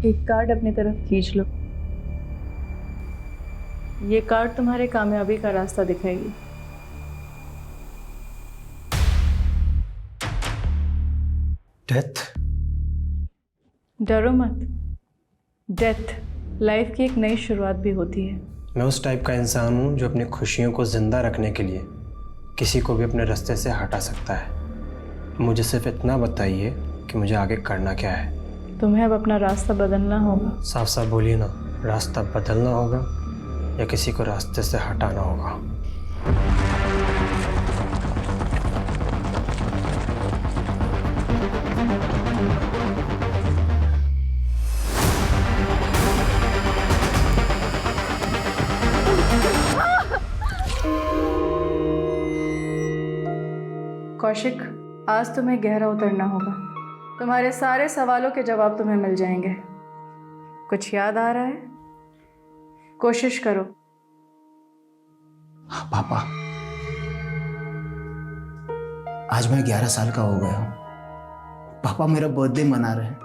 एक कार्ड अपनी तरफ खींच लो। ये कार्ड तुम्हारे कामयाबी का रास्ता दिखाएगी। डेथ? डरो मत। डेथ लाइफ की एक नई शुरुआत भी होती है। मैं उस टाइप का इंसान हूँ जो अपनी खुशियों को जिंदा रखने के लिए किसी को भी अपने रास्ते से हटा सकता है। मुझे सिर्फ इतना बताइए कि मुझे आगे करना क्या है। तुम्हें अब अपना रास्ता बदलना होगा। साफ साफ बोलिए ना, रास्ता बदलना होगा या किसी को रास्ते से हटाना होगा? कौशिक, आज तुम्हें गहरा उतरना होगा। तुम्हारे सारे सवालों के जवाब तुम्हें मिल जाएंगे। कुछ याद आ रहा है? कोशिश करो। पापा, आज मैं 11 साल का हो गया हूं। पापा मेरा बर्थडे मना रहे हैं।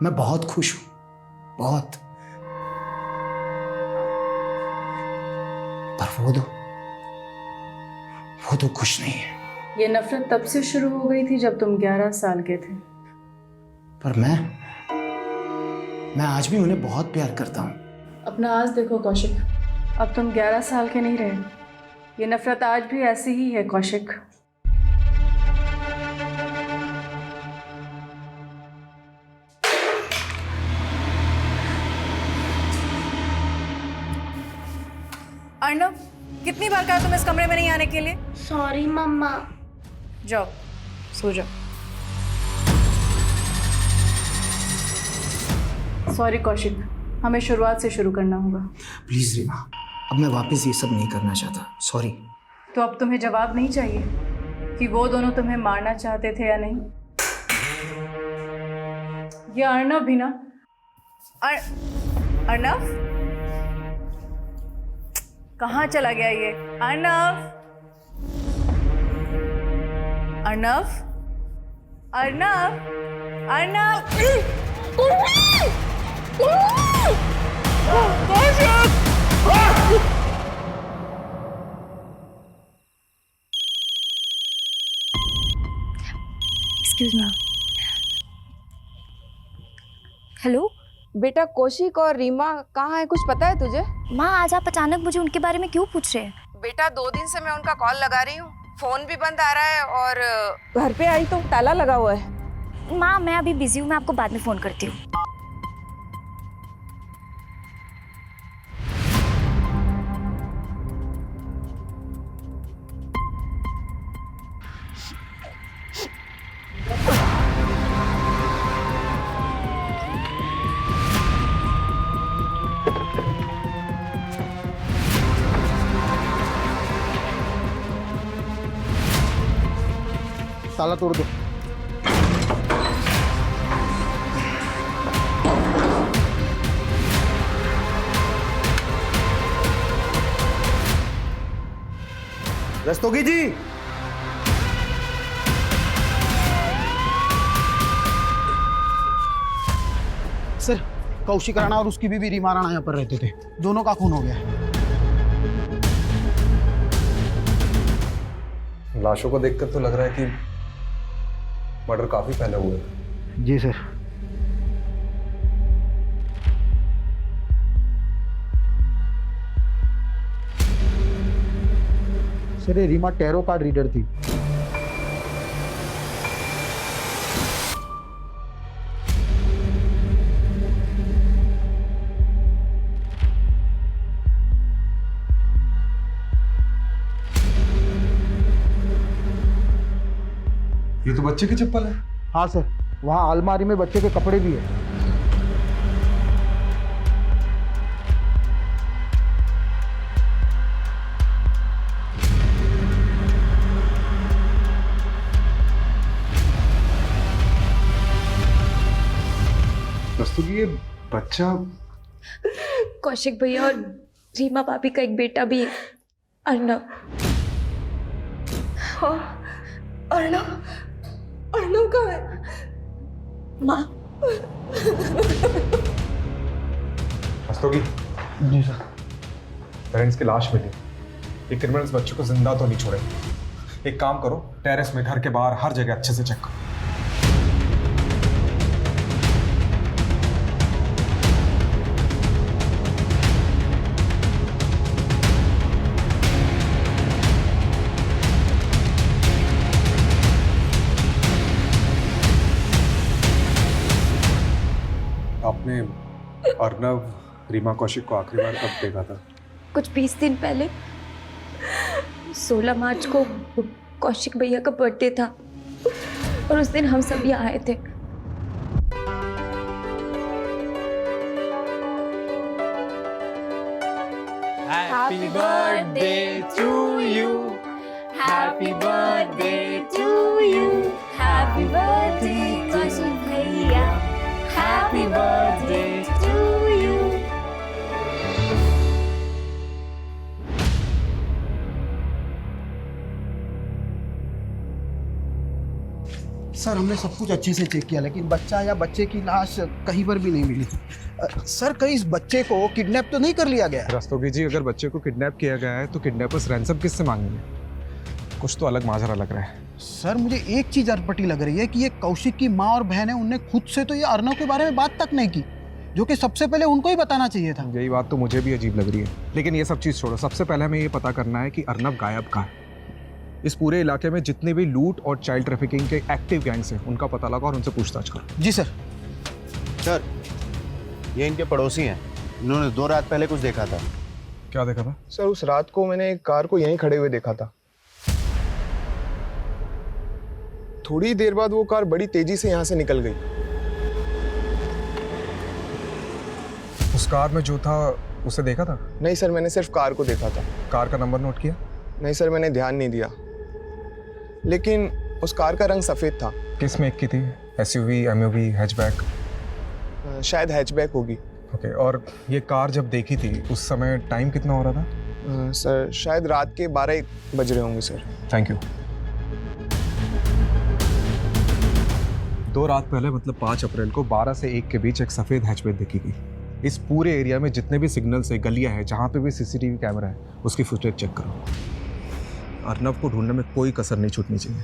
मैं बहुत खुश हूं, बहुत। पर वो तो खुश नहीं है। ये नफरत तब से शुरू हो गई थी जब तुम 11 साल के थे। पर मैं आज भी उन्हें बहुत प्यार करता हूं। अपना आज देखो कौशिक, अब तुम 11 साल के नहीं रहे। ये नफरत आज भी ऐसी ही है कौशिक। अर्नव, कितनी बार कहा तुम इस कमरे में नहीं आने के लिए? सॉरी मम्मा। जाओ, सो जाओ। सॉरी कौशिक, हमें शुरुआत से शुरू करना होगा। प्लीज रीमा, अब मैं वापस ये सब नहीं करना चाहता। सॉरी। तो अब तुम्हें जवाब नहीं चाहिए कि वो दोनों तुम्हें मारना चाहते थे या नहीं? ये अर्नव भी ना। अर्नव कहाँ चला गया ये? Arnav, Arnav, Arnav, Arnav. Excuse me. Hello बेटा, कौशिक और रीमा कहाँ है, कुछ पता है तुझे? माँ, आज आप अचानक मुझे उनके बारे में क्यों पूछ रहे हैं? बेटा, 2 दिन से मैं उनका कॉल लगा रही हूँ, फोन भी बंद आ रहा है और घर पे आई तो ताला लगा हुआ है। माँ, मैं अभी बिजी हूँ, मैं आपको बाद में फोन करती हूँ। ताला तोड़ दो। रस्तोगी जी, सर, कौशिक राणा और उसकी बीवी रीमा राणा यहाँ पर रहते थे। दोनों का खून हो गया है। लाशों को देखकर तो लग रहा है कि मर्डर काफी पहले हुए हैं। जी सर। सर, ये रीमा टैरो कार्ड रीडर थी। ये तो बच्चे की चप्पल है। हाँ सर, वहाँ अलमारी में बच्चे के कपड़े भी है। रस्तोगी, ये बच्चा कौशिक भैया और रीमा भाभी का एक बेटा भी है, अर्नव। हाँ, अर्नव, अर्नव कहाँ है? माँ, रस्तोगी जी सर। पेरेंट्स की लाश मिली। ये क्रिमिनल्स बच्चे को जिंदा तो नहीं छोड़े। एक काम करो, टेरेस में, घर के बाहर, हर जगह अच्छे से चेक करो। आपने अर्नव रीमा कौशिक को आखिरी बार कब देखा था? कुछ 20 दिन पहले 16 मार्च को कौशिक भैया का बर्थडे था और उस दिन हम सब यहाँ आए थे। Happy birthday to you. Happy birthday to you. Happy birthday Kaushik bhaiya. Happy birthday to you. Sir हमने सब कुछ अच्छे से चेक किया लेकिन बच्चा या बच्चे की लाश कहीं पर भी नहीं मिली। सर कहीं इस बच्चे को किडनैप तो नहीं कर लिया गया? रस्तोगी जी, अगर बच्चे को किडनैप किया गया है तो किडनैपर्स रैंसम किससे मांगेंगे? कुछ तो अलग माजरा लग रहा है। सर मुझे एक चीज अटपटी लग रही है कि ये कौशिक की माँ और बहन है, उनने खुद से तो ये अर्नव के बारे में बात तक नहीं की, जो कि सबसे पहले उनको ही बताना चाहिए था। यही बात तो मुझे भी अजीब लग रही है, लेकिन ये सब चीज़ छोड़ो। सबसे पहले हमें ये पता करना है कि अर्नव गायब कहाँ है। इस पूरे इलाके में जितने भी लूट और चाइल्ड ट्रैफिकिंग के एक्टिव गैंग्स हैं, उनका पता लगाओ और उनसे पूछताछ करो। जी सर। सर ये इनके पड़ोसी हैं, इन्होंने 2 रात पहले कुछ देखा था। क्या देखा था? सर उस रात को मैंने एक कार को यहीं खड़े हुए देखा था। थोड़ी देर बाद वो कार बड़ी तेजी से यहाँ से निकल गई। उस कार में जो था उसे देखा था? नहीं सर, मैंने सिर्फ कार को देखा था। कार का नंबर नोट किया? नहीं सर, मैंने ध्यान नहीं दिया, लेकिन उस कार का रंग सफ़ेद था। किस मेक की थी? SUV, MUV, hatchback? शायद हैचबैक होगी। ओके, और ये कार जब देखी थी उस समय टाइम कितना हो रहा था? सर शायद रात के 12 बज रहे होंगे सर। Thank you. 2 रात पहले मतलब 5 अप्रैल को 12 से 1 के बीच एक सफ़ेद हैचबैक देखी गई। इस पूरे एरिया में जितने भी सिग्नल्स है, गलियां हैं, जहाँ पे भी सीसीटीवी कैमरा है, उसकी फुटेज चेक करो। अर्नव को ढूंढने में कोई कसर नहीं छूटनी चाहिए।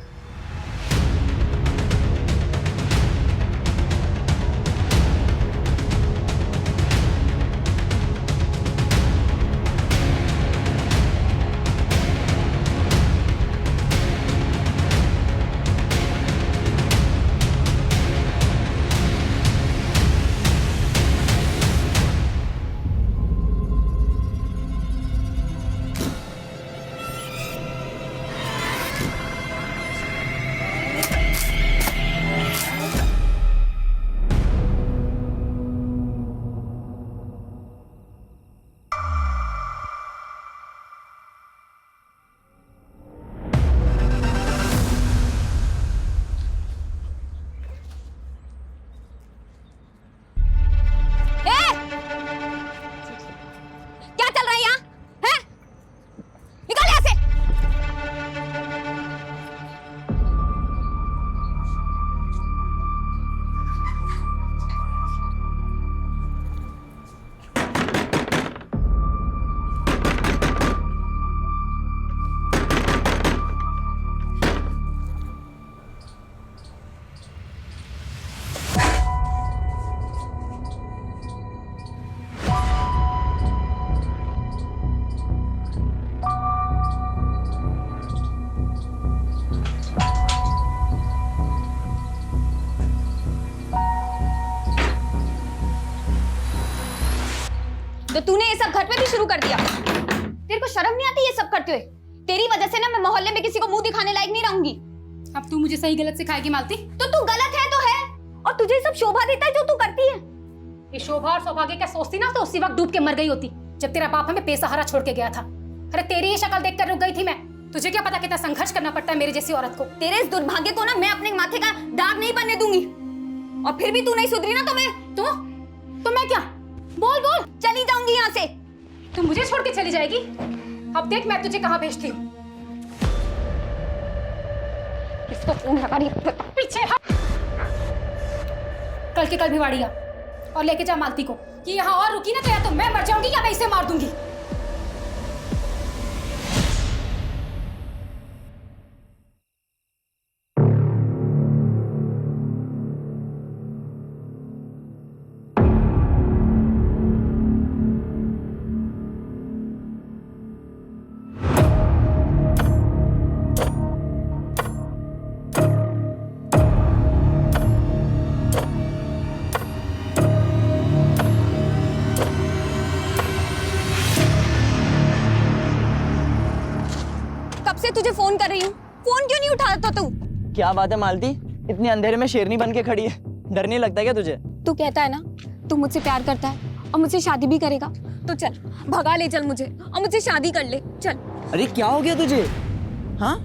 तो तूने ये सब घर पे भी शुरू कर दिया। तेरे को शर्म नहीं आती ये सब करते हुए? तेरी वजह से ना मैं मोहल्ले में किसी को मुंह दिखाने लायक नहीं रहूंगी। अब तू मुझे सही गलत सिखाएगी मालती? तो तू गलत है तो है, और तुझे ये सब शोभा देता है जो तू करती है। ये शोभा और सौभाग्य क्या सोचती ना, तो उसी वक्त डूब के मर गई होती जब तेरा बाप हमें बेसहारा छोड़ के गया था। अरे तेरी ये शक्ल देखकर रुक गई थी मैं। तुझे क्या पता कितना संघर्ष करना पड़ता है मेरी जैसी औरत को। तेरे इस दुर्भाग्य को ना मैं अपने माथे का दाग नहीं बनने दूंगी। और फिर भी तू नहीं सुधरी ना तो मैं क्या? बोल बोल। चली जाऊंगी यहाँ से। तू मुझे छोड़ के चली जाएगी? अब देख मैं तुझे कहाँ भेजती हूँ। इसको फोन लगा रही पीछे हट। कल के कल भिवाड़ी आ और लेके जा मालती को। कि यहाँ और रुकी ना तो या तो मैं मर जाऊंगी या मैं इसे मार दूंगी। से तुझे फोन कर रही हूँ, फोन क्यों नहीं उठाता तू? क्या बात है मालती, इतनी अंधेरे में शेरनी बन के खड़ी है, डर नहीं लगता क्या तुझे? तू कहता है ना तू मुझसे प्यार करता है और मुझसे शादी भी करेगा, तो चल भगा ले चल मुझे और मुझसे शादी कर ले चल। अरे क्या हो गया तुझे? हाँ,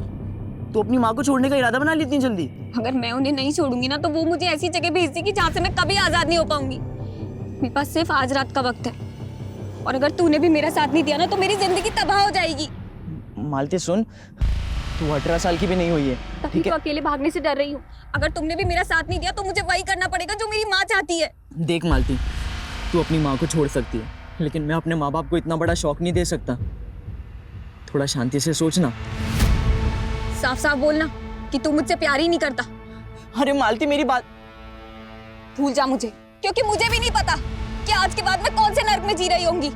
तू अपनी माँ को छोड़ने का इरादा बना ली इतनी जल्दी? अगर मैं उन्हें नहीं छोड़ूंगी ना तो वो मुझे ऐसी जगह भेज देगी जहाँ से मैं कभी आजाद नहीं हो पाऊंगी। मेरे पास सिर्फ आज रात का वक्त है और अगर तूने भी मेरा साथ नहीं दिया ना तो मेरी जिंदगी तबाह हो जाएगी। मालती सुन, तू 18 साल की भी नहीं हुई है, ठीक है? तो अकेले भागने से डर रही हूँ। अगर तुमने भी मेरा साथ नहीं दिया तो मुझे वही करना पड़ेगा जो मेरी माँ चाहती है। देख मालती, तू अपनी माँ को छोड़ सकती है, लेकिन मैं अपने माँ बाप को इतना बड़ा शौक नहीं दे सकता। थोड़ा शांति से सोचना। साफ साफ बोलना कि तू मुझसे प्यार ही नहीं करता। अरे मालती मेरी बात भूल जा मुझे, क्योंकि मुझे भी नहीं पता कि आज के बाद मैं कौन से नर्क में जी रही होंगी।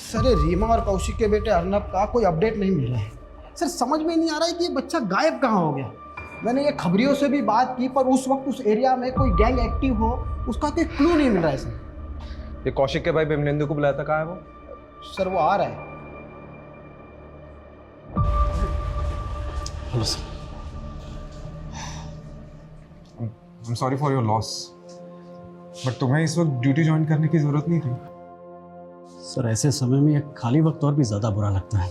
सर ये रीमा और कौशिक के बेटे अर्नब का कोई अपडेट नहीं मिल रहा है। सर समझ में नहीं आ रहा है कि ये बच्चा गायब कहाँ हो गया। मैंने ये खबरियों से भी बात की पर उस वक्त उस एरिया में कोई गैंग एक्टिव हो उसका कोई क्लू नहीं मिल रहा है सर। ये कौशिक के भाई बिमलेंदु को बुलाया था, कहाँ है वो? सर वो आ रहा है। Hello sir. I'm sorry for your loss, but तुम्हें इस वक्त ड्यूटी ज्वाइन करने की जरूरत नहीं थी। सर ऐसे समय में यह खाली वक्त और भी ज़्यादा बुरा लगता है।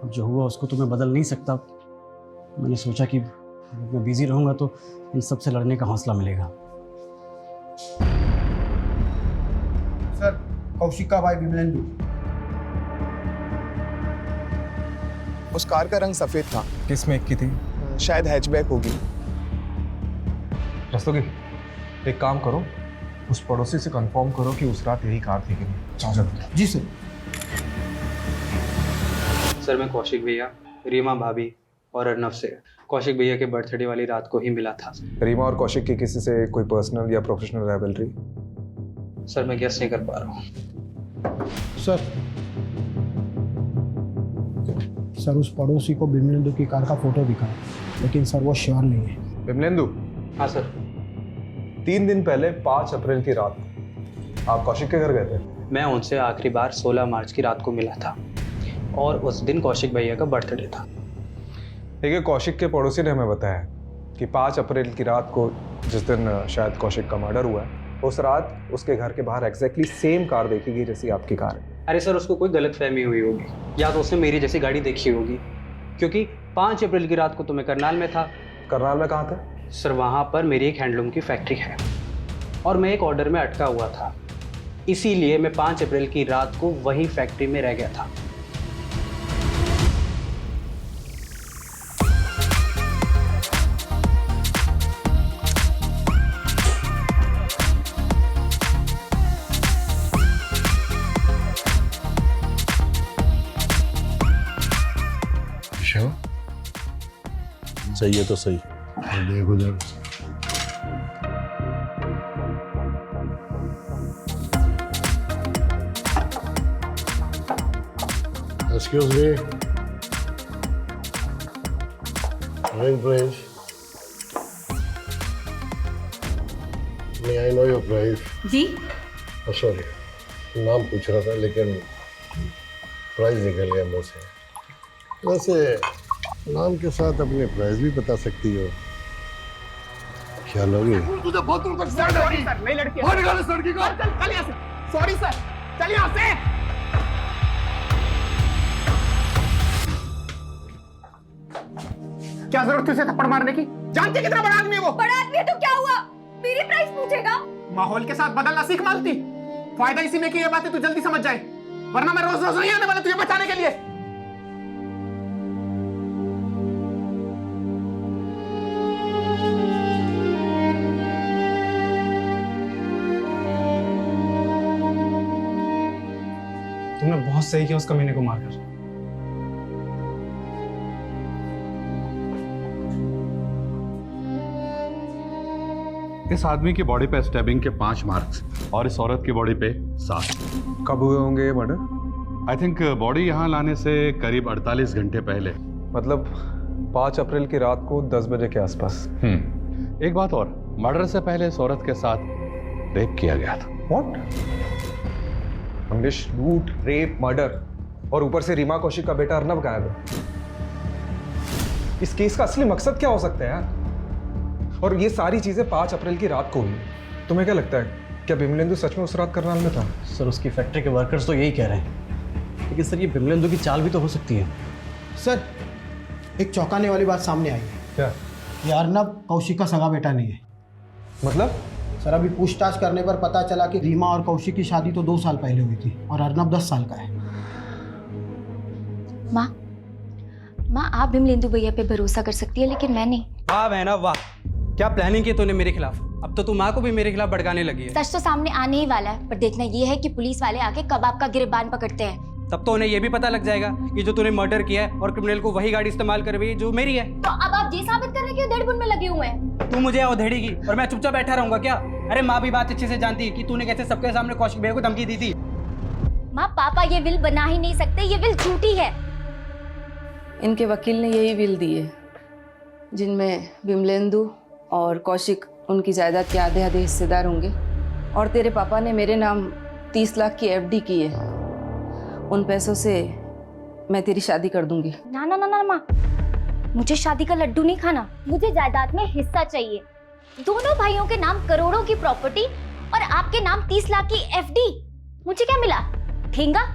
अब जो हुआ उसको तो मैं बदल नहीं सकता। मैंने सोचा कि मैं बिजी रहूँगा तो इन सब से लड़ने का हौसला मिलेगा। सर कौशिक का भाई बिमलेंदु। उस कार का रंग सफेद था। किस मेक की थी? शायद हैचबैक होगी। रस्तोगी, एक काम करो, उस पड़ोसी से कंफर्म करो कि उस रात यही कार थी कि नहीं। जाओ जल्दी। जी सर। सर मैं कौशिक भैया, रीमा भाभी और अर्नब से कौशिक भैया के बर्थडे वाली रात को ही मिला था। रीमा और कौशिक की किसी से कोई पर्सनल या प्रोफेशनल राइवलरी? सर मैं गेस नहीं कर पा रहा हूँ। सर उस पड़ोसी को बिमलेंदु की कार का फोटो दिखा, लेकिन सर वो श्योर नहीं है। बिमलेंदु? हाँ सर। 3 दिन पहले 5 अप्रैल की रात आप कौशिक के घर गए थे? मैं उनसे आखिरी बार 16 मार्च की रात को मिला था और उस दिन कौशिक भैया का बर्थडे था। देखिए, कौशिक के पड़ोसी ने हमें बताया कि 5 अप्रैल की रात को, जिस दिन शायद कौशिक का मर्डर हुआ है, उस रात उसके घर के बाहर एग्जैक्टली सेम कार देखी गई जैसी आपकी कार है। अरे सर उसको कोई गलतफहमी हुई होगी या तो उसने मेरी जैसी गाड़ी देखी होगी, क्योंकि 5 अप्रैल की रात को तो मैं करनाल में था। करनाल में कहाँ थे? सर वहाँ पर मेरी एक हैंडलूम की फैक्ट्री है और मैं एक ऑर्डर में अटका हुआ था, इसीलिए मैं 5 अप्रैल की रात को वही फैक्ट्री में रह गया था। सही है तो सही। देखो उधर। Excuse me. Ring please. May I know your price? Ji Oh, sorry. नाम पूछ रहा था लेकिन प्राइस निकल गया मुंह से। वैसे नाम के साथ अपने प्राइस भी बता सकती हो। क्या लोगे? तुझे बहुत दूर तक सर नहीं लड़की बहुत निकालो इस लड़की को। चल यहाँ से। सॉरी सर, चल यहाँ से। क्या जरूरत थी उसे थप्पड़ मारने की? जानती कितना बड़ा आदमी है वो? बड़ा आदमी है तो क्या हुआ? मेरी प्राइस पूछेगा? माहौल के साथ बदलना सीख मालती। फायदा इसी में कि ये बातें तू जल्दी समझ जाए, वरना मैं रोज रोज नहीं आने वाला तुझे बचाने के लिए। तुमने बहुत सही किया उस कमीने को मारकर। इस आदमी की बॉडी पे स्टैबिंग के 5 मार्क्स और इस औरत की बॉडी पे 7। कब हुए होंगे ये मर्डर? आई थिंक बॉडी यहाँ लाने से करीब 48 घंटे पहले। मतलब 5 अप्रैल की रात को 10 बजे के आसपास। एक बात और, मर्डर से पहले इस औरत के साथ रेप किया गया था। व्हाट? मंगेश, लूट, रेप, मर्डर और ऊपर से रीमा कौशिक का बेटा अर्नब गायब है। इस केस का असली मकसद क्या हो सकता है यार? और ये सारी चीजें 5 अप्रैल की रात को हुई। तुम्हें क्या लगता है, क्या बिमलेंदु सच में उस रात करनाल में था? सर उसकी फैक्ट्री के वर्कर्स तो यही कह रहे हैं, लेकिन सर ये बिमलेंदु की चाल भी तो हो सकती है। सर एक चौंकाने वाली बात सामने आई है। क्या? ये अर्नब कौशिक का सगा बेटा नहीं है। मतलब? सर अभी पूछताछ करने पर पता चला कि रीमा और कौशिक की शादी तो 2 साल पहले हुई थी और अर्नब 10 साल का है। माँ आप बिमलेंदु भैया पे भरोसा कर सकती है, लेकिन मैं नहीं। वाह बहना वाह, क्या प्लानिंग की तूने मेरे खिलाफ। अब तो तू माँ को भी मेरे खिलाफ भड़काने लगी है। सच तो सामने आने ही वाला है, पर देखना ये है कि पुलिस वाले आके कब आपका गिरबान पकड़ते हैं। तब तो उन्हें ये भी पता लग जाएगा कि जो तूने मर्डर किया है और क्रिमिनल को वही गाड़ी इस्तेमाल कर रही है जो मेरी है। तो अब आप ये साबित कर रहे हैं कि वो धड़बुन में लगे हुए हैं। तू मुझे अधेड़ेगी और मैं चुपचाप बैठा रहूंगा क्या? अरे माँ भी बात अच्छे से जानती है कि तूने कैसे सबके सामने कौशिक भैया को धमकी दी थी। माँ पापा ये विल बना ही नहीं सकते, ये विल झूठी है। इनके वकील ने यही विल दी है जिनमें बिमलेंदु और कौशिक उनकी जायदाद के आधे आधे हिस्सेदार होंगे, और तेरे पापा ने मेरे नाम 30 लाख की एफडी की है। उन पैसों से मैं तेरी शादी कर दूंगी। ना ना ना ना माँ, मुझे शादी का लड्डू नहीं खाना, मुझे जायदाद में हिस्सा चाहिए। दोनों भाइयों के नाम करोड़ों की प्रॉपर्टी और आपके नाम 30 लाख की एफडी। मुझे क्या मिला? ठेंगा?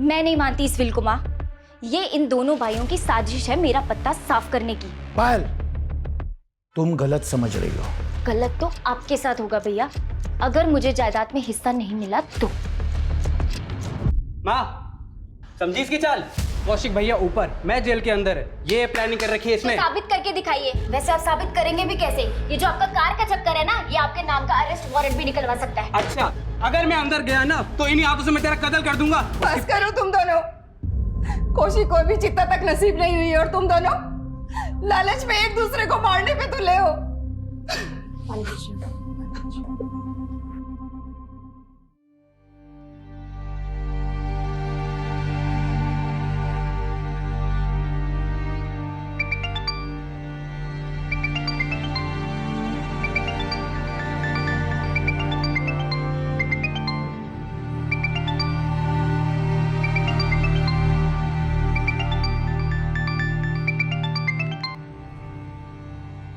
मैं नहीं मानती इस विल को माँ। ये इन दोनों भाइयों की साजिश है मेरा पत्ता साफ करने की। पायल, तुम गलत समझ रही हो। गलत तो आपके साथ होगा भैया, अगर मुझे जायदाद में हिस्सा नहीं मिला तो। माँ समझी इसकी चाल? कौशिक भैया ऊपर, मैं जेल के अंदर है, ये प्लानिंग कर रखी है इसने। तो साबित करके दिखाइए। वैसे आप साबित करेंगे भी कैसे? ये जो आपका कार का चक्कर है ना, ये आपके नाम का अरेस्ट वारंट भी निकलवा सकता है। अच्छा, अगर मैं अंदर गया ना तो इन्हीं हाथों से मैं तेरा कत्ल कर दूंगा। बस करो तुम दोनों। कौशिक को भी चित्ता तक नसीब नहीं हुई और तुम दोनों लालच में एक दूसरे को मारने पे तुले हो।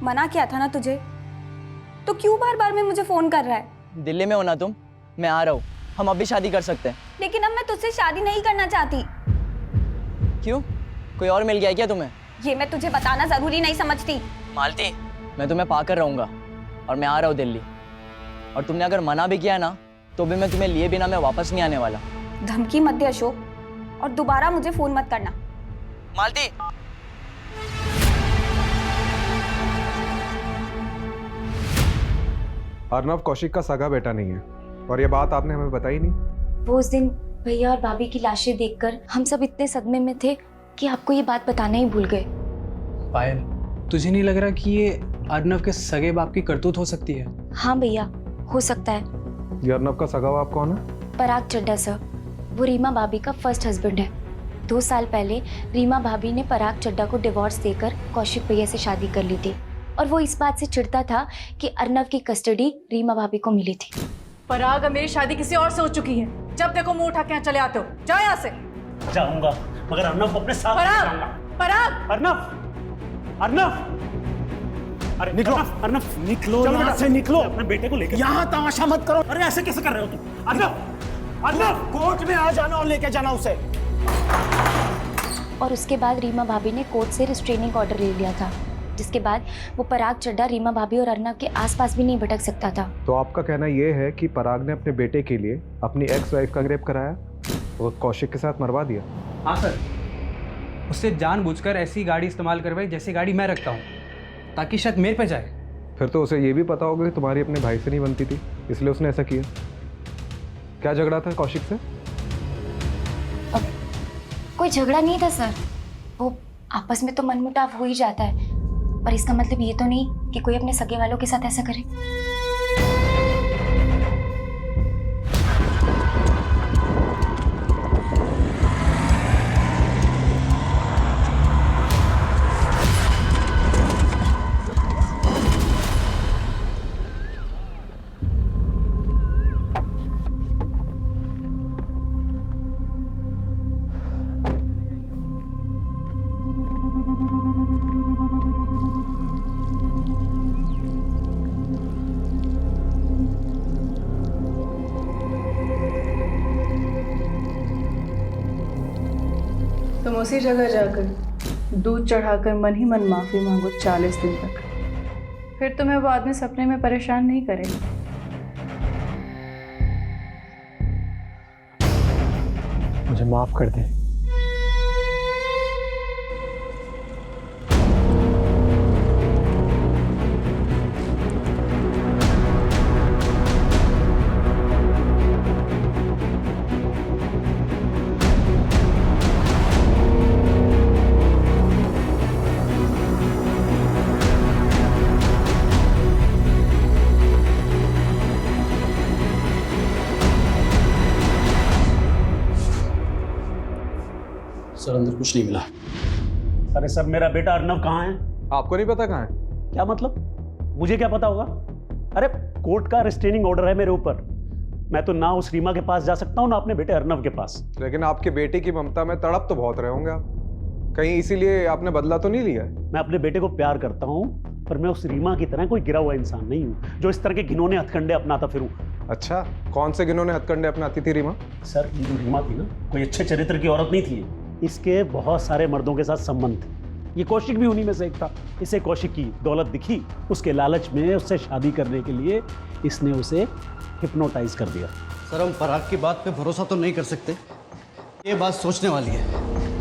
मना किया था ना तुझे, तो क्यों बार बार में मुझे फोन कर रहा है? दिल्ली में हो ना तुम? मैं आ रहा हूँ, हम अभी शादी कर सकते हैं। लेकिन अब मैं तुझसे शादी नहीं करना चाहती। क्यों? कोई और मिल गया क्या तुम्हें? ये मैं तुझे बताना जरूरी नहीं समझती। मालती, मैं तुम्हें पाकर रहूंगा और मैं आ रहा हूँ दिल्ली। और तुमने अगर मना भी किया है ना, तो भी मैं तुम्हें लिए बिना मैं वापस नहीं आने वाला। धमकी मत दे अशोक, और दोबारा मुझे फोन मत करना। मालती, अर्नब कौशिक का सगा बेटा नहीं है और ये बात आपने हमें बताई नहीं। वो उस दिन भैया और भाभी की लाशें देखकर हम सब इतने सदमे में थे कि आपको ये बात बताना ही भूल गए। पायल, तुझे नहीं लग रहा कि ये अर्नब के सगे बाप की करतूत हो सकती है? हाँ भैया, हो सकता है। ये अर्नब का सगा बाप कौन है? पराग चड्ढा सर, वो रीमा भाभी का फर्स्ट हस्बैंड है। 2 साल पहले रीमा भाभी ने पराग चड्ढा को डिवोर्स देकर कौशिक भैया से शादी कर ली थी, और वो इस बात से चिढ़ता था कि अर्नब की कस्टडी रीमा भाभी को मिली थी। पराग, अब मेरी शादी किसी और से हो चुकी है। जब देखो मुंह उठा के यहाँ चले आते हो। जाओ यहाँ से। जाऊंगा, मगर अर्नब को अपने साथ पराग, जाऊंगा। पराग, अर्नब, अर्नब, अरे निकलो, अर्नब निकलो यहाँ से, निकलो। अपने बेटे को लेकर यहाँ तमाशा मत करो। अरे ऐसे कैसे कर रहे हो तुम? अर्नब, अर्नब, कोर्ट में आ जाना और लेके जाना उसे। और उसके बाद रीमा भाभी ने कोर्ट से रिस्ट्रेनिंग ऑर्डर ले लिया था, जिसके बाद वो पराग चड्ढा रीमा भाभी और अर्नब के आसपास भी नहीं भटक सकता था। तो आपका कहना ये है कि पराग ने अपने बेटे के लिए अपनी एक्स वाइफ का रेप कराया, वो कौशिक के साथ मरवा दिया? हाँ सर, उससे जानबूझकर ऐसी गाड़ी इस्तेमाल करवाई जैसी गाड़ी मैं रखता हूँ, ताकि शायद मेरे पे जाए। फिर तो उसे ये भी पता होगा कि तुम्हारी अपने भाई से नहीं बनती थी, इसलिए उसने ऐसा किया। क्या झगड़ा था कौशिक से? कोई झगड़ा नहीं था सर, वो आपस में तो मनमुटाव हो ही जाता है, पर इसका मतलब ये तो नहीं कि कोई अपने सगे वालों के साथ ऐसा करे। तुम उसी जगह जाकर दूध चढ़ाकर मन ही मन माफ़ी मांगो 40 दिन तक, फिर तुम्हें वो आदमी सपने में परेशान नहीं करेगा। मुझे माफ़ कर दे। सर अंदर कुछ नहीं मिला। अरे सर, मेरा बेटा अर्नव कहाँ है? आपको नहीं पता कहाँ है? क्या मतलब? मुझे क्या पता होगा? अरे कोर्ट का रिस्ट्रेनिंग ऑर्डर है मेरे ऊपर, मैं तो ना उस रीमा के पास जा सकता हूँ ना अपने बेटे अर्नव के पास। लेकिन आपके बेटे की ममता में तड़प तो बहुत रहे होंगे आप, कहीं इसीलिए आपने बदला तो नहीं लिया है? मैं अपने बेटे को प्यार करता हूँ, पर मैं उस रीमा की तरह कोई गिरा हुआ इंसान नहीं हूँ जो इस तरह के घिनौने हथकंडे अपनाता फिरूँ। अच्छा, कौन से घिनौने हथकंडे अपनाती थी रीमा? सर, ये जो रीमा थी ना, कोई अच्छे चरित्र की औरत नहीं थी। इसके बहुत सारे मर्दों के साथ संबंध थे, ये कौशिक भी उन्हीं में से एक था। इसे कौशिक की दौलत दिखी, उसके लालच में उससे शादी करने के लिए इसने उसे हिप्नोटाइज कर दिया। सर हम पराग की बात पे भरोसा तो नहीं कर सकते। ये बात सोचने वाली है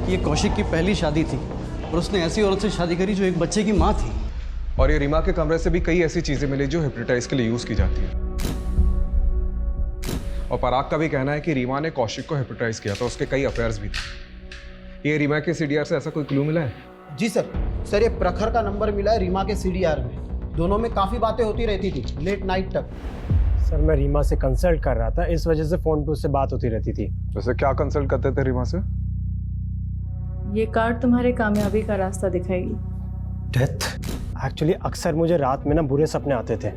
कि ये कौशिक की पहली शादी थी और उसने ऐसी औरत से शादी करी जो एक बच्चे की माँ थी। और ये रीमा के कमरे से भी कई ऐसी चीजें मिली जो हिप्नोटाइज के लिए यूज की जाती है। और पराग का भी कहना है कि रीमा ने कौशिक को हिप्नोटाइज किया था, उसके कई अफेयर्स भी थे। ये रीमा के सीडीआर से ऐसा कोई क्लू मिला है? जी सर, ये प्रखर का नंबर मिला है रीमा के सीडीआर में। दोनों में काफ़ी बातें होती रहती थी लेट नाइट तक। सर मैं रीमा से कंसल्ट कर रहा था, इस वजह से फ़ोन पे उससे बात होती रहती थी। वैसे क्या कंसल्ट करते थे रीमा से? ये कार्ड तुम्हारे कामयाबी का रास्ता दिखाएगी। डेथ? एक्चुअली अक्सर मुझे रात में ना बुरे सपने आते थे,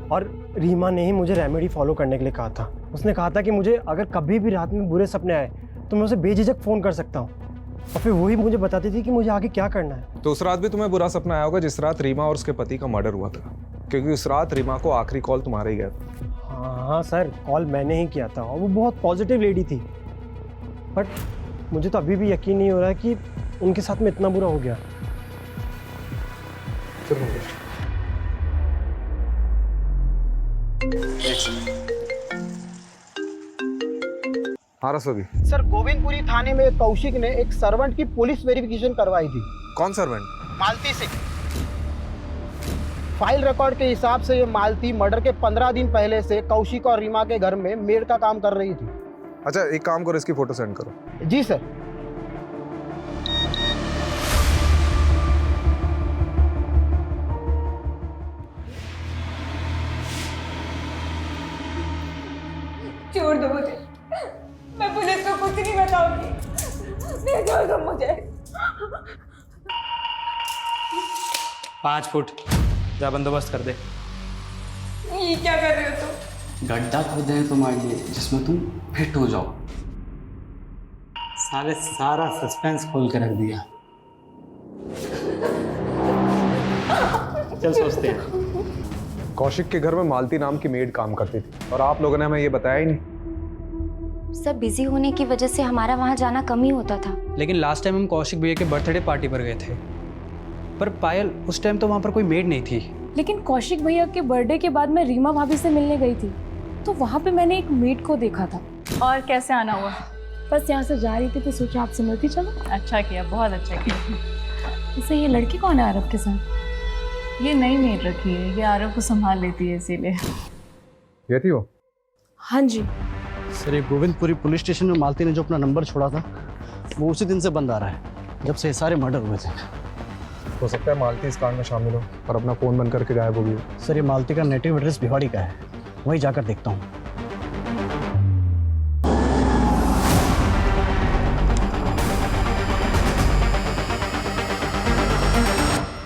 और रीमा ने ही मुझे रेमेडी फॉलो करने के लिए कहा था। उसने कहा था कि मुझे अगर कभी भी रात में बुरे सपने आए तो मैं उसे बेझिझक फ़ोन कर सकता हूँ, और फिर वही मुझे बताती थी कि मुझे आगे क्या करना है। तो उस रात भी तुम्हें बुरा सपना आया होगा जिस रात रीमा और उसके पति का मर्डर हुआ था, क्योंकि उस रात रीमा को आखिरी कॉल तुम्हारा ही गया था। हाँ सर, कॉल मैंने ही किया था, और वो बहुत पॉजिटिव लेडी थी। बट मुझे तो अभी भी यकीन नहीं हो रहा है कि उनके साथ में इतना बुरा हो गया। हाँ रसोगी। सर, गोविंदपुरी थाने में कौशिक ने एक सर्वेंट की पुलिस वेरिफिकेशन करवाई थी। कौन सर्वेंट? मालती सिंह। फाइल रिकॉर्ड के हिसाब से ये मालती मर्डर के 15 दिन पहले से कौशिक और रीमा के घर में मेड का काम कर रही थी। अच्छा, एक काम करो, इसकी फोटो सेंड करो। जी सर। छोड़ दो मुझे, मैं पुलिस को कुछ नहीं बताऊंगी। नहीं, छोड़ दो मुझे। 5 फुट जा बंदोबस्त कर दे। ये क्या कर रहे हो तुम? गड्ढा खोदे हैं तुम्हारे लिए जिसमें तुम फिट हो जाओ। साले सारा सस्पेंस खोल के रख दिया। चल सोचते हैं। कौशिक के घर में मालती नाम की मेड काम करती थी, और आप लोगों ने हमें ये बताया ही नहीं। सब बिजी होने की वजह से हमारा वहाँ जाना कम ही होता था। लेकिन लास्ट टाइम हम कौशिक भैया के बर्थडे पार्टी पर गए थे, पर पायल उस टाइम तो वहाँ पर कोई मेड नहीं थी। लेकिन कौशिक भैया के बर्थडे के बाद मैं रीमा भाभी से मिलने गई थी, तो वहाँ पे मैंने एक मेड को देखा था। और कैसे आना हुआ? बस यहाँ से जा रही थी तो सोचा आपसे मिलती चलो। अच्छा किया, बहुत अच्छा किया। इससे ये लड़की कौन है आरव के साथ? ये नई मेड रखी है, ये आरव को संभाल लेती है इसीलिए। ये थी वो? हाँ जी सर, ये गोविंदपुरी पुलिस स्टेशन में मालती ने जो अपना नंबर छोड़ा था वो उसी दिन से बंद आ रहा है जब से ये सारे मर्डर हुए थे। हो सकता है मालती इस कांड में शामिल हो और अपना फ़ोन बंद करके गायब हो गई हो। सर ये मालती का नेटिव एड्रेस भिवाड़ी का है, वहीं जाकर देखता हूँ।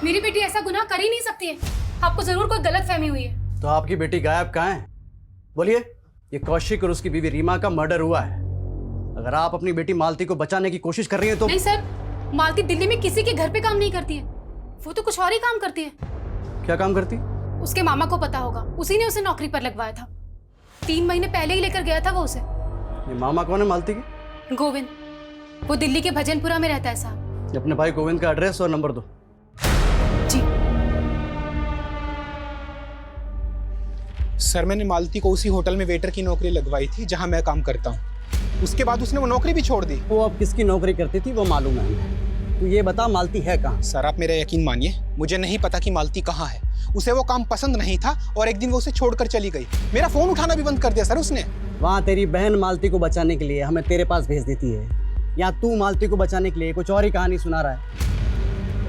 मेरी बेटी ऐसा गुनाह कर ही नहीं सकती है। आपको जरूर कोई गलत फहमी हुई है। तो आपकी बेटी गायब कहाँ है? बोलिए। ये कौशिक और उसकी बीवी रीमा का मर्डर हुआ है। अगर आप अपनी बेटी मालती को बचाने की कोशिश कर रही हैं तो। नहीं सर, मालती दिल्ली में किसी के घर पे काम नहीं करती है, वो तो कुछ और ही काम करती है। क्या काम करती? उसके मामा को पता होगा, उसी ने उसे नौकरी पर लगवाया था। 3 महीने पहले ही लेकर गया था वो उसे। ये मामा कौन है मालती की? गोविंद, वो दिल्ली के भजनपुरा में रहता है साहब। अपने भाई गोविंद का एड्रेस और नंबर दो। जी सर, मैंने मालती को उसी होटल में वेटर की नौकरी लगवाई थी जहां मैं काम करता हूं। उसके बाद उसने वो नौकरी भी छोड़ दी। वो अब किसकी नौकरी करती थी वो मालूम है हमें। तू ये बता मालती है कहाँ? सर आप मेरा यकीन मानिए, मुझे नहीं पता कि मालती कहाँ है। उसे वो काम पसंद नहीं था और एक दिन वो उसे छोड़कर चली गई। मेरा फोन उठाना भी बंद कर दिया सर उसने। वहाँ तेरी बहन मालती को बचाने के लिए हमें तेरे पास भेज देती है, या तू मालती को बचाने के लिए कुछ और ही कहानी सुना रहा है।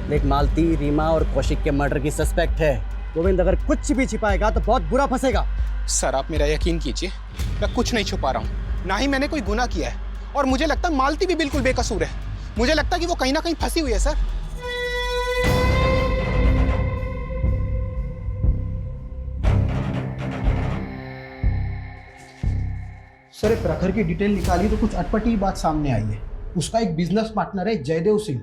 देख, मालती रीमा और कौशिक के मर्डर की सस्पेक्ट है। गोविंद अगर कुछ भी छिपाएगा तो बहुत बुरा फंसेगा। सर आप मेरा यकीन कीजिए, मैं कुछ नहीं छुपा रहा हूँ, ना ही मैंने कोई गुनाह किया है। और मुझे लगता है मालती भी बिल्कुल बेकसूर है। मुझे लगता है कि वो कहीं ना कहीं फंसी हुई है सर। सर प्रखर की डिटेल निकाली तो कुछ अटपटी बात सामने आई है। उसका एक बिजनेस पार्टनर है जयदेव सिंह,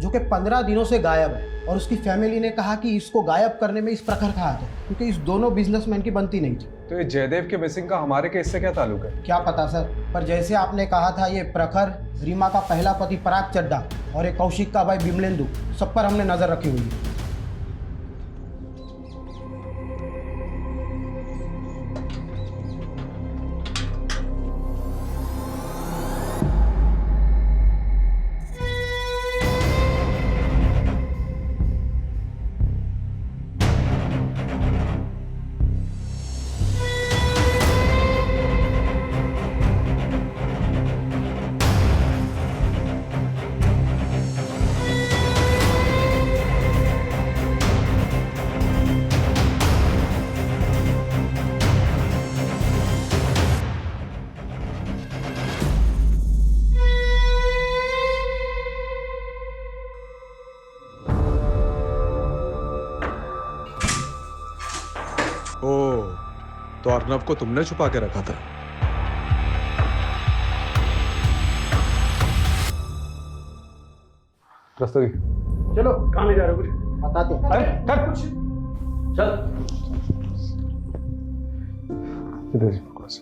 जो कि 15 दिनों से गायब है। और उसकी फैमिली ने कहा कि इसको गायब करने में इस प्रखर का हाथ है, क्योंकि इस दोनों बिजनेसमैन की बनती नहीं थी। तो ये जयदेव के मिसिंग का हमारे केस से क्या ताल्लुक है? क्या पता सर, पर जैसे आपने कहा था ये प्रखर, रीमा का पहला पति पराग चड्डा और एक कौशिक का भाई बिमलेंदु, सब पर हमने नजर रखी हुई है। तो अर्नव को तुमने छुपा के रखा था? रस्तोगी चलो, कहाँ ले जा रहे हो? कुछ बताते हैं। अरे कर कुछ, चल। इधर जी, बस।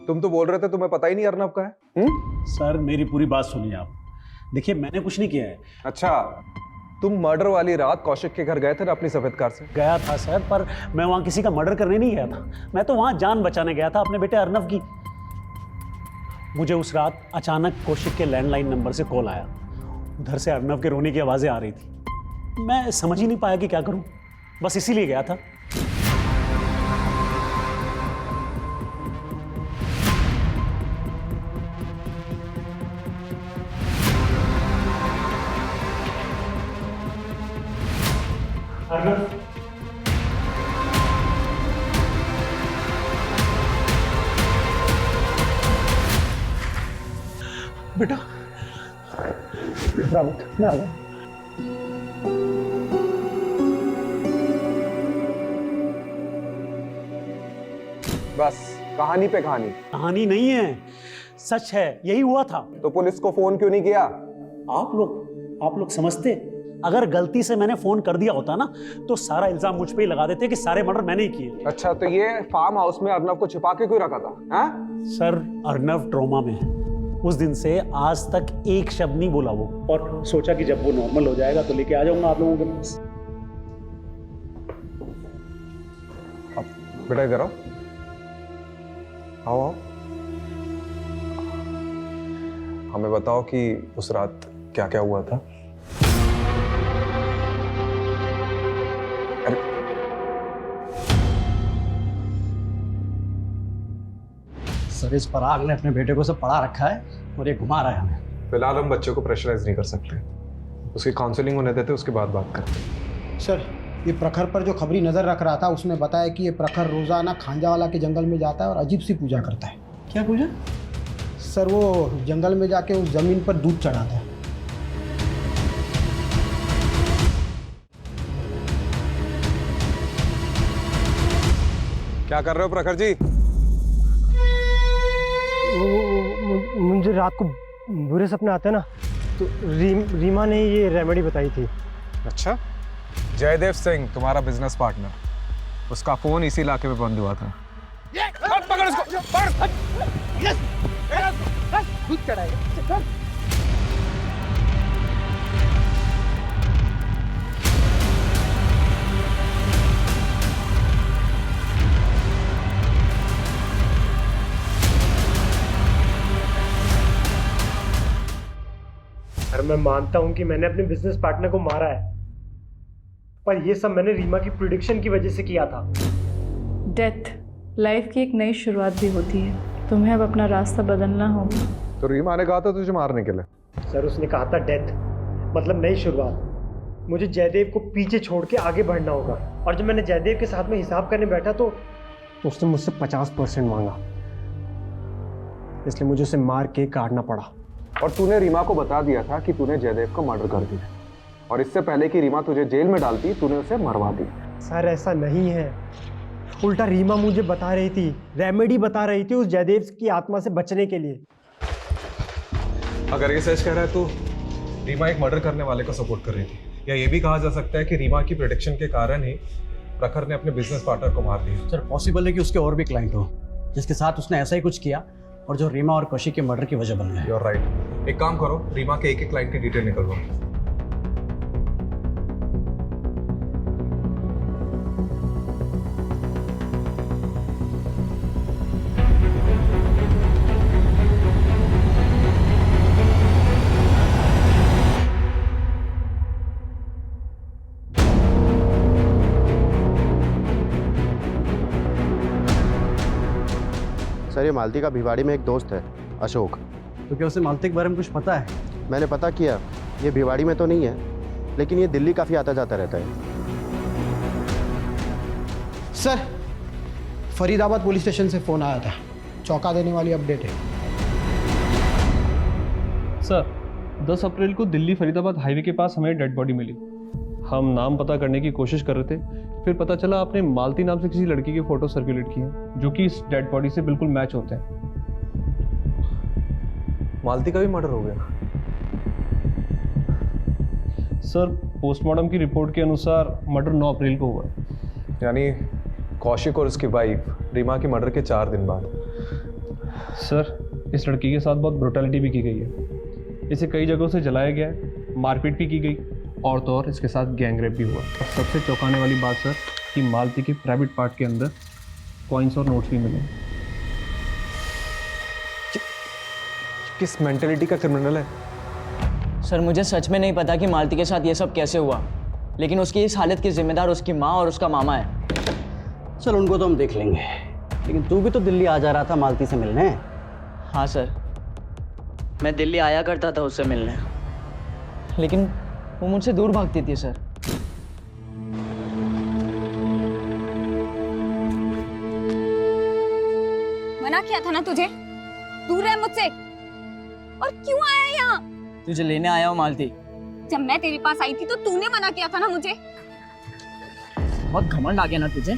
तुम तो बोल रहे थे तुम्हें पता ही नहीं अर्नव का है। सर मेरी पूरी बात सुनिए आप। देखिए मैंने कुछ नहीं किया है। अच्छा, तुम मर्डर वाली रात कौशिक के घर गए थे ना अपनी सफेद कार से? गया था सर, पर मैं वहां किसी का मर्डर करने नहीं गया था। मैं तो वहां जान बचाने गया था अपने बेटे अर्नव की। मुझे उस रात अचानक कौशिक के लैंडलाइन नंबर से कॉल आया। उधर से अर्नव के रोने की आवाजें आ रही थी। मैं समझ ही नहीं पाया कि क्या करूं, बस इसीलिए गया था। बेटा मैं आ गया। बस कहानी पे कहानी। कहानी नहीं है, सच है, यही हुआ था। तो पुलिस को फोन क्यों नहीं किया? आप लोग समझते, अगर गलती से मैंने फोन कर दिया होता ना तो सारा इल्जाम मुझ पे ही लगा देते कि सारे मर्डर मैंने ही किए। अच्छा, तो ये फार्म हाउस में अर्नव को छिपा के क्यों रखा था? सर अर्नव ट्रॉमा में है। उस दिन से आज तक एक शब्द नहीं बोला वो, और सोचा कि जब वो नॉर्मल हो जाएगा तो लेके आ जाऊंगा आप लोगों के पास। बेटा इधर आओ, आओ आओ। हमें बताओ कि उस रात क्या क्या हुआ था। सर इस पराग ने अपने बेटे को सब पढ़ा रखा है और ये घुमा रहा है हमें। फिलहाल हम बच्चे को प्रेशराइज नहीं कर सकते, उसकी काउंसलिंग होने देते, उसके बाद बात करते। सर ये प्रखर पर जो खबरी नज़र रख रहा था उसने बताया कि ये प्रखर रोज़ाना खांजावाला के जंगल में जाता है और अजीब सी पूजा करता है। क्या पूजा? सर वो जंगल में जाके उस जमीन पर दूध चढ़ाता है। क्या कर रहे हो प्रखर जी? मुझे रात को बुरे सपने आते हैं ना, तो रीमा ने ये रेमेडी बताई थी। अच्छा, जयदेव सिंह तुम्हारा बिजनेस पार्टनर, उसका फोन इसी इलाके में बंद हुआ था। पकड़ उसको, दूध चढ़ाएगा। सर मैं मानता हूं कि मैंने अपने बिजनेस पार्टनर को मारा है, पर ये सब मैंने रीमा की प्रिडिक्शन की वजह से किया था। डेथ लाइफ की एक नई शुरुआत भी होती है, तुम्हें अब अपना रास्ता बदलना होगा। तो रीमा ने कहा था तुझे मारने के लिए। सर उसने कहा था डेथ मतलब नई शुरुआत। मुझे जयदेव को पीछे छोड़ के आगे बढ़ना होगा, और जब मैंने जयदेव के साथ में हिसाब करने बैठा तो उसने मुझसे 50% मांगा, इसलिए मुझे उसे मार के काटना पड़ा। और तूने रीमा को बता दिया था कि तूने जयदेव को मर्डर कर दिया, और इससे पहले कि रीमा तुझे जेल में डालती तूने उसे मरवा दिया। सर ऐसा नहीं है, उल्टा रीमा मुझे बता रही थी, रेमेडी बता रही थी उस जयदेव की आत्मा से बचने के लिए। अगर ये सच कह रहा है तो रीमा एक मर्डर करने वाले को सपोर्ट कर रही थी, या ये भी कहा जा सकता है कि रीमा की प्रेडिक्शन के कारण ही प्रखर ने अपने बिजनेस पार्टनर को मार दिया। सर पॉसिबल है कि उसके और भी क्लाइंट हो जिसके साथ उसने ऐसा ही कुछ किया और जो रीमा और कौशिक के मर्डर की वजह बन गए। You are right. एक काम करो, रीमा के एक एक क्लाइंट की डिटेल निकलवाओ। सर ये मालती का भिवाड़ी में एक दोस्त है अशोक। तो क्या उसे मालती के बारे में कुछ पता है? मैंने पता किया, ये भिवाड़ी में तो नहीं है, लेकिन ये दिल्ली काफ़ी आता जाता रहता है। सर फरीदाबाद पुलिस स्टेशन से फ़ोन आया था, चौंका देने वाली अपडेट है। सर 10 अप्रैल को दिल्ली फरीदाबाद हाईवे के पास हमें डेड बॉडी मिली। हम नाम पता करने की कोशिश कर रहे थे, फिर पता चला आपने मालती नाम से किसी लड़की की फोटो सर्कुलेट की है जो कि इस डेड बॉडी से बिल्कुल मैच होते हैं। मालती का भी मर्डर हो गया? सर पोस्टमार्टम की रिपोर्ट के अनुसार मर्डर 9 अप्रैल को हुआ, यानी कौशिक और उसकी वाइफ रीमा के मर्डर के 4 दिन बाद। सर इस लड़की के साथ बहुत ब्रुटैलिटी भी की गई है, इसे कई जगहों से जलाया गया है, मारपीट भी की गई, और तो और इसके साथ गैंग रेप भी हुआ। और सबसे चौंकाने वाली बात सर कि मालती के प्राइवेट पार्ट के अंदर कॉइन्स और नोट्स भी मिले। किस मेंटेलिटी का क्रिमिनल है? सर मुझे सच में नहीं पता कि मालती के साथ ये सब कैसे हुआ, लेकिन उसकी इस हालत की जिम्मेदार उसकी माँ और उसका मामा है। चल उनको तो हम देख लेंगे, लेकिन तू भी तो दिल्ली आ जा रहा था मालती से मिलने। हाँ सर, मैं दिल्ली आया करता था उससे मिलने, लेकिन वो मुझसे दूर भागती थी सर। मना किया था ना तुझे, दूर रह मुझसे। और क्यों आया यहाँ? तुझे लेने आया हूँ मालती। जब मैं तेरे पास आई थी तो तूने मना किया था ना मुझे। बहुत घमंड आ गया ना तुझे।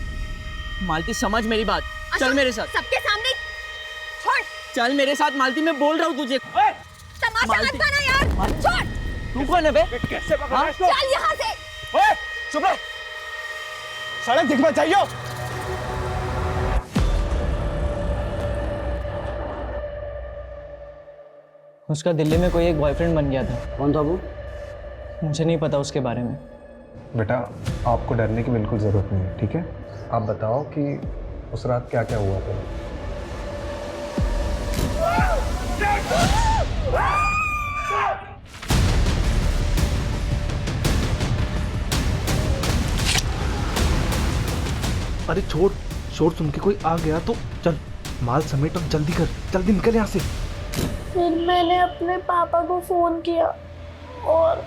मालती समझ मेरी बात, चल मेरे साथ। सबके सामने छोड़। चल मेरे साथ मालती, मैं बोल रहा हूँ तुझे। तमाशा मत बना यार, छोड़। तू कौन है बे? कैसे पकड़ा इसको? चल यहाँ से। ओए चुप रह, सड़क दिख मत जाइयो। उसका दिल्ली में कोई एक बॉयफ्रेंड बन गया था। कौन था वो? मुझे नहीं पता उसके बारे में। बेटा आपको डरने की बिल्कुल ज़रूरत नहीं है, ठीक है? आप बताओ कि उस रात क्या क्या हुआ था। अरे छोड़ छोड़, सुन के कोई आ गया तो चल माल समेट और जल्दी कर, जल्दी निकल यहाँ से। फिर मैंने अपने पापा को फोन किया और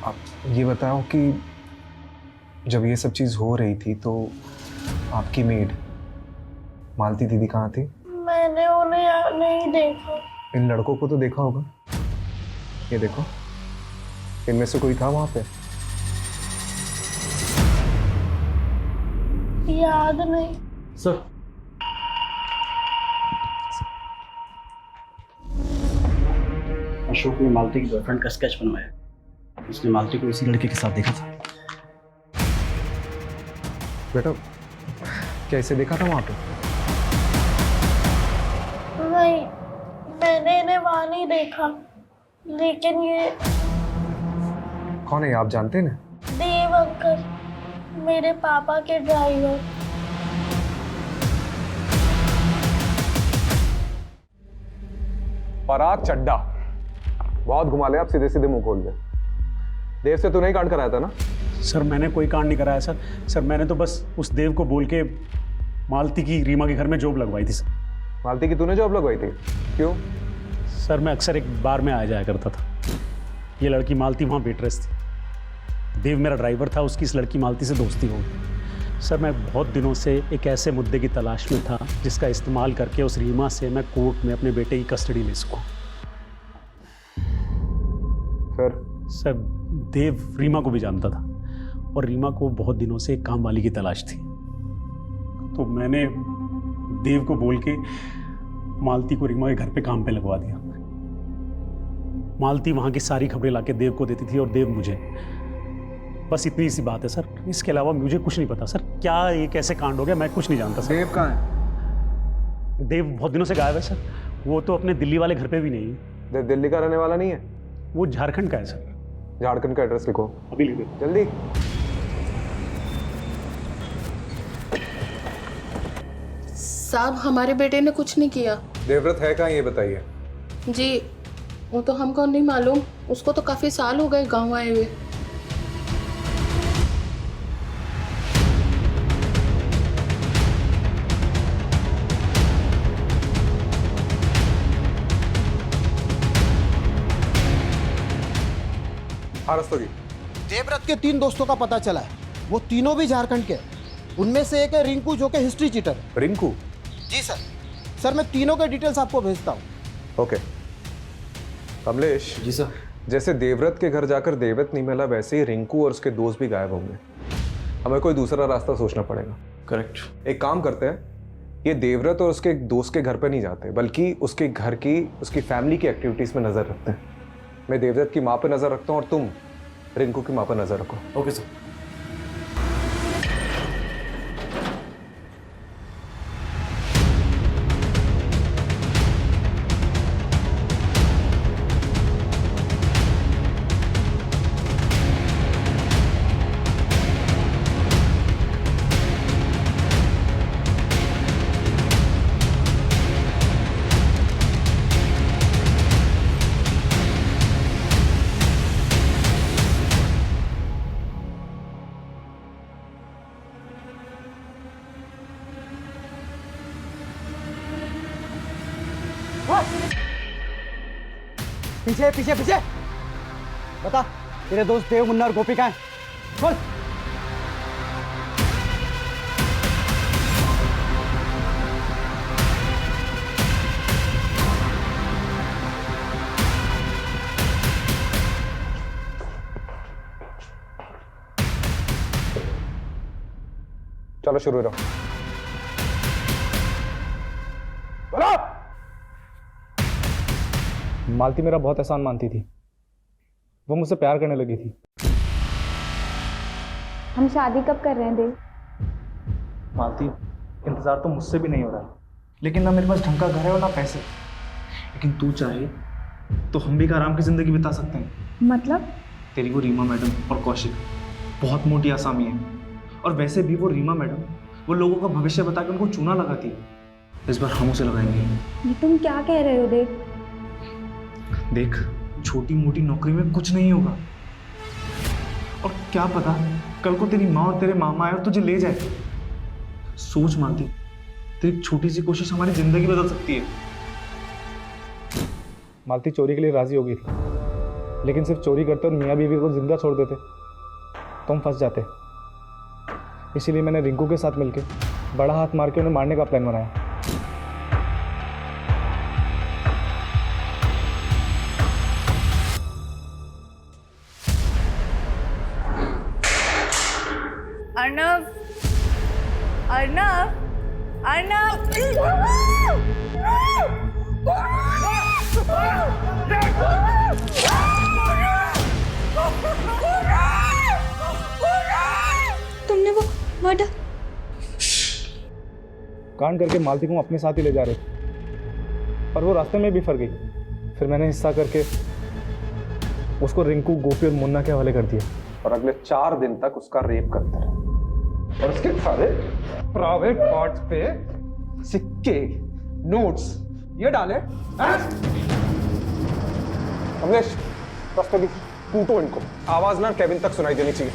आप ये बताओ कि जब ये सब चीज़ हो रही थी तो आपकी मेड मालती दीदी कहाँ थी? मैंने उन्हें यहाँ नहीं देखा। इन लड़कों को तो देखा होगा, ये देखो, इनमें से कोई था वहाँ पे? याद नहीं सर। अशोक ने मालती की बॉयफ्रेंड का स्केच बनवाया। उसने मालती को इसी लड़के के साथ देखा था। बेटा कैसे देखा था वहाँ पे? नहीं, मैंने इन्हें वहाँ नहीं देखा, लेकिन ये कौन है, आप जानते हैं ना? देव अंकल, मेरे पापा के ड्राइवर। पराग चड्डा, बहुत घुमा ले आप, सीधे सीधे मुंह खोल दे। देव से तूने ही कांड कराया था ना? सर मैंने कोई कांड नहीं कराया सर। सर मैंने तो बस उस देव को बोल के मालती की रीमा के घर में जॉब लगवाई थी सर। मालती की तूने जॉब लगवाई थी? क्यों? सर मैं अक्सर एक बार में आ जाया करता था। ये लड़की मालती वहाँ वेटरेस थी। देव मेरा ड्राइवर था, उसकी इस लड़की मालती से दोस्ती हो गई। सर मैं बहुत दिनों से एक ऐसे मुद्दे की तलाश में था जिसका इस्तेमाल करके उस रीमा से मैं कोर्ट में अपने बेटे की कस्टडी ले सकूं। सर देव रीमा को भी जानता था और रीमा को बहुत दिनों से एक काम वाली की तलाश थी। तो मैंने देव को बोल के मालती को रीमा के घर पे काम पे लगवा दिया। मालती वहाँ की सारी खबरें लाके देव को देती थी और देव मुझे। बस इतनी सी बात है सर, इसके अलावा मुझे कुछ नहीं पता सर। क्या ये कैसे कांड हो गया मैं कुछ नहीं जानता सर। देव कहाँ है? देव बहुत दिनों से गायब है सर। वो तो अपने दिल्ली वाले घर पे भी नहीं है। देव दिल्ली का रहने वाला नहीं है? वो झारखंड का है सर। झारखंड का एड्रेस लिखो। अभी लिख दो जल्दी। साहब हमारे बेटे ने कुछ नहीं किया। देवव्रत है कहाँ ये बताइए। जी वो तो हमको नहीं मालूम, उसको तो काफी साल हो गए गांव आए हुए। देवव्रत के 3 दोस्तों का पता चला है, वो तीनों भी झारखंड के हैं। उनमें से एक है रिंकू जो कि हिस्ट्री चीटर है। रिंकू? जी सर। सर मैं तीनों के डिटेल्स आपको भेजता हूँ। ओके। कमलेश। जी सर। जैसे देवव्रत के घर जाकर देवव्रत नहीं मिला, वैसे ही रिंकू और उसके दोस्त भी गायब होंगे। हमें कोई दूसरा रास्ता सोचना पड़ेगा। करेक्ट। एक काम करते हैं, ये देवव्रत और उसके दोस्त के घर पर नहीं जाते, बल्कि उसके घर की, उसकी फैमिली की एक्टिविटीज़ में नज़र रखते हैं। मैं देवव्रत की माँ पे नज़र रखता हूँ और तुम रिंकू की माँ पर नज़र रखो। Okay sir. पीछे पीछे पीछे। बता तेरे दोस्त देव, मुन्ना और गोपी कहाँ हैं? बोल। चलो शुरू करो। मालती मेरा बहुत एहसान मानती थी, वो मुझसे प्यार करने लगी थी। हम शादी कब कर रहे हैं देव? मालती इंतज़ार तो मुझसे भी नहीं हो रहा है, लेकिन ना मेरे पास ढंग का घर है और ना पैसे। लेकिन तू चाहे तो हम भी एक आराम की ज़िंदगी बिता सकते हैं। मतलब? तेरी वो रीमा मैडम और कौशिक बहुत मोटी आसामी है, और वैसे भी वो रीमा मैडम वो लोगों का भविष्य बता के उनको चूना लगाती है। इस बार हम उसे लगाएंगे। ये तुम क्या कह रहे हो देव? देख, छोटी मोटी नौकरी में कुछ नहीं होगा, और क्या पता कल को तेरी माँ और तेरे मामा आए और तुझे ले जाए। सोच मालती, तेरी छोटी सी कोशिश हमारी जिंदगी बदल सकती है। मालती चोरी के लिए राजी हो गई थी, लेकिन सिर्फ चोरी करते और मियाँ बीवी को जिंदा छोड़ देते तो हम फंस जाते। इसीलिए मैंने रिंकू के साथ मिलकर बड़ा हाथ मार के उन्हें मारने का प्लान बनाया। अर्नव, अर्नव, अर्नव। तुमने वो मर्डर कांड करके मालती को अपने साथ ही ले जा रहे थे, पर वो रास्ते में भी फंस गई। फिर मैंने हिस्सा करके उसको रिंकू, गोपी और मुन्ना के हवाले कर दिया और अगले 4 दिन तक उसका रेप करते रहे। और उसके सारे प्राइवेट पार्ट्स पे सिक्के, नोट्स ये डाले। कमलेश, रास्ते भी कूटो इनको, आवाज ना केबिन तक सुनाई देनी चाहिए।